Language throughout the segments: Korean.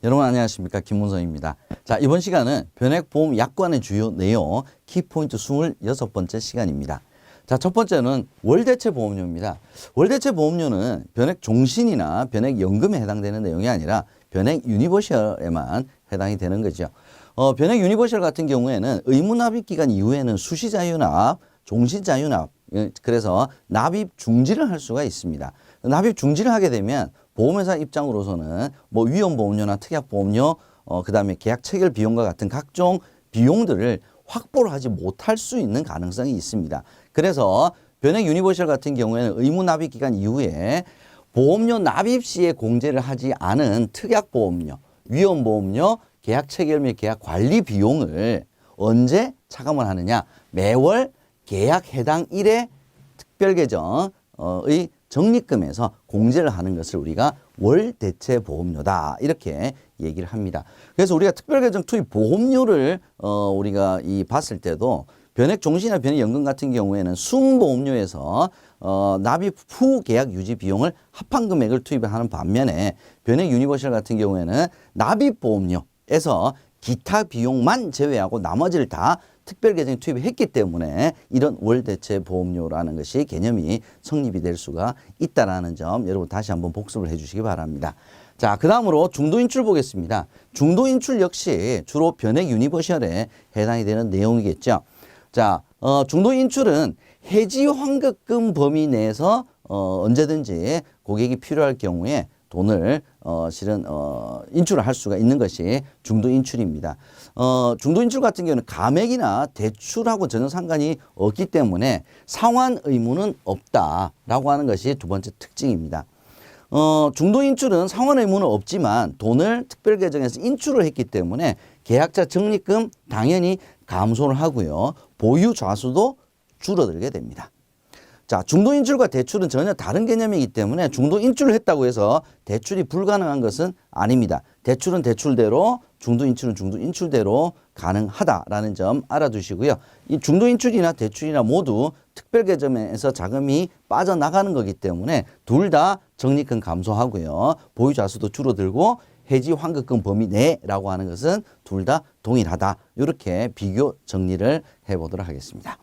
여러분 안녕하십니까, 김문성입니다. 자, 이번 시간은 변액보험 약관의 주요 내용 키포인트 26번째 시간입니다. 자, 첫 번째는 월대체보험료입니다. 월대체보험료는 변액 종신이나 변액 연금에 해당되는 내용이 아니라 변액 유니버셜에만 해당이 되는 거죠. 변액 유니버셜 같은 경우에는 의무납입 기간 이후에는 수시자유납, 종신자유납, 그래서 납입 중지를 할 수가 있습니다. 납입 중지를 하게 되면 보험회사 입장으로서는 뭐 위험보험료나 특약보험료, 그다음에 계약 체결 비용과 같은 각종 비용들을 확보를 하지 못할 수 있는 가능성이 있습니다. 그래서 변액 유니버셜 같은 경우에는 의무 납입 기간 이후에 보험료 납입 시에 공제를 하지 않은 특약보험료, 위험보험료, 계약 체결 및 계약 관리 비용을 언제 차감을 하느냐? 매월 계약 해당 일의 특별계정의 적립금에서 공제를 하는 것을 우리가 월대체보험료다 이렇게 얘기를 합니다. 그래서 우리가 특별계정 투입 보험료를 우리가 봤을 때도 변액 종신이나 변액 연금 같은 경우에는 순보험료에서 납입 후 계약 유지 비용을 합한 금액을 투입하는 반면에 변액 유니버셜 같은 경우에는 납입 보험료에서 기타 비용만 제외하고 나머지를 다 특별계정에 투입했기 때문에 이런 월대체 보험료라는 것이 개념이 성립이 될 수가 있다는 점 여러분 다시 한번 복습을 해 주시기 바랍니다. 자, 그 다음으로 중도인출 보겠습니다. 중도인출 역시 주로 변액 유니버셜에 해당이 되는 내용이겠죠. 자, 중도인출은 해지 환급금 범위 내에서 언제든지 고객이 필요할 경우에 돈을 실은 인출을 할 수가 있는 것이 중도인출입니다. 중도인출 같은 경우는 감액이나 대출하고 전혀 상관이 없기 때문에 상환 의무는 없다라고 하는 것이 두 번째 특징입니다. 중도인출은 상환 의무는 없지만 돈을 특별계정에서 인출을 했기 때문에 계약자 적립금 당연히 감소를 하고요. 보유 좌수도 줄어들게 됩니다. 자, 중도인출과 대출은 전혀 다른 개념이기 때문에 중도인출을 했다고 해서 대출이 불가능한 것은 아닙니다. 대출은 대출대로, 중도인출은 중도인출대로 가능하다라는 점 알아두시고요. 이 중도인출이나 대출이나 모두 특별계정에서 자금이 빠져나가는 거기 때문에 둘 다 적립금 감소하고요. 보유자수도 줄어들고 해지 환급금 범위 내라고 하는 것은 둘 다 동일하다. 이렇게 비교 정리를 해보도록 하겠습니다.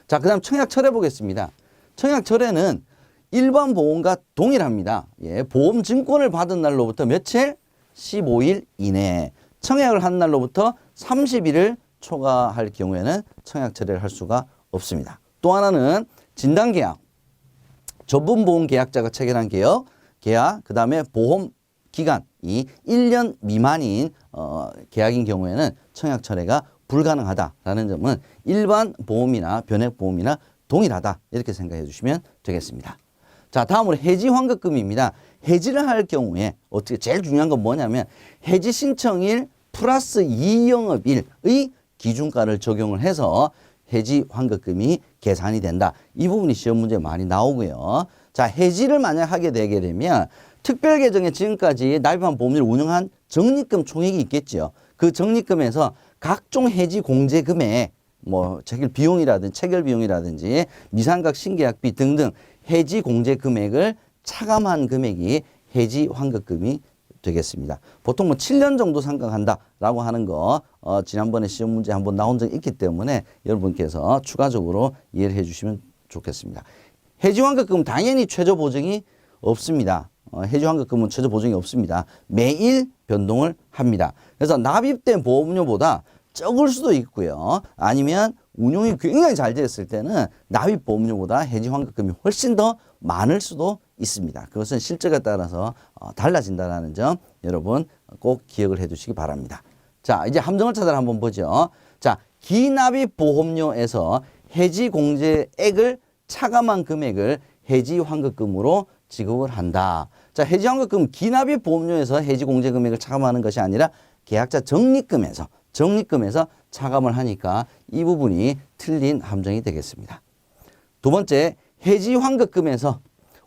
자, 그 다음 청약철회 보겠습니다. 청약철회는 일반 보험과 동일합니다. 예, 보험증권을 받은 날로부터 며칠? 15일 이내에. 청약을 한 날로부터 30일을 초과할 경우에는 청약철회를 할 수가 없습니다. 또 하나는 진단계약, 전문보험계약자가 체결한 계약, 그 다음에 보험기간이 1년 미만인 계약인 경우에는 청약철회가 불가능하다라는 점은 일반 보험이나 변액보험이나 동일하다 이렇게 생각해 주시면 되겠습니다. 자, 다음으로 해지 환급금입니다. 해지를 할 경우에 어떻게 제일 중요한 건 뭐냐면 해지 신청일 플러스 2영업일의 기준가를 적용을 해서 해지 환급금이 계산이 된다. 이 부분이 시험 문제에 많이 나오고요. 자, 해지를 만약 하게 되게 되면 특별계정에 지금까지 납입한 보험료를 운영한 적립금 총액이 있겠죠. 그 적립금에서 각종 해지 공제 금액 뭐 체결 비용이라든지 미상각 신계약비 등등 해지 공제 금액을 차감한 금액이 해지 환급금이 되겠습니다. 보통 뭐 7년 정도 상각한다라고 하는 거 지난번에 시험 문제 한번 나온 적이 있기 때문에 여러분께서 추가적으로 이해를 해 주시면 좋겠습니다. 해지 환급금은 당연히 최저 보증이 없습니다. 해지 환급금은 최저 보증이 없습니다. 매일 변동을 합니다. 그래서 납입된 보험료보다 적을 수도 있고요. 아니면 운용이 굉장히 잘 됐을 때는 납입 보험료보다 해지 환급금이 훨씬 더 많을 수도 있습니다. 그것은 실적에 따라서 달라진다는 점 여러분 꼭 기억을 해 두시기 바랍니다. 자, 이제 함정을 찾아라 한번 보죠. 자, 기납입 보험료에서 해지 공제액을 차감한 금액을 해지 환급금으로 지급을 한다. 자, 해지 환급금 기납입 보험료에서 해지 공제 금액을 차감하는 것이 아니라 계약자 적립금에서 차감을 하니까 이 부분이 틀린 함정이 되겠습니다. 두 번째, 해지 환급금에서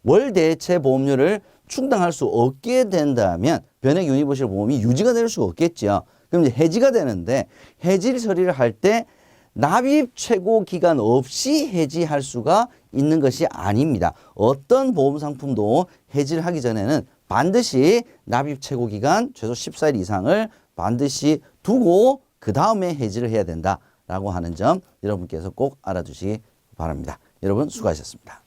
월대체 보험료를 충당할 수 없게 된다면 변액 유니버셜 보험이 유지가 될 수가 없겠죠. 그럼 이제 해지가 되는데 해지 처리를 할 때 납입 최고 기간 없이 해지할 수가 있는 것이 아닙니다. 어떤 보험 상품도 해지를 하기 전에는 반드시 납입 최고 기간 최소 14일 이상을 반드시 두고 그 다음에 해지를 해야 된다라고 하는 점 여러분께서 꼭 알아두시기 바랍니다. 여러분 수고하셨습니다.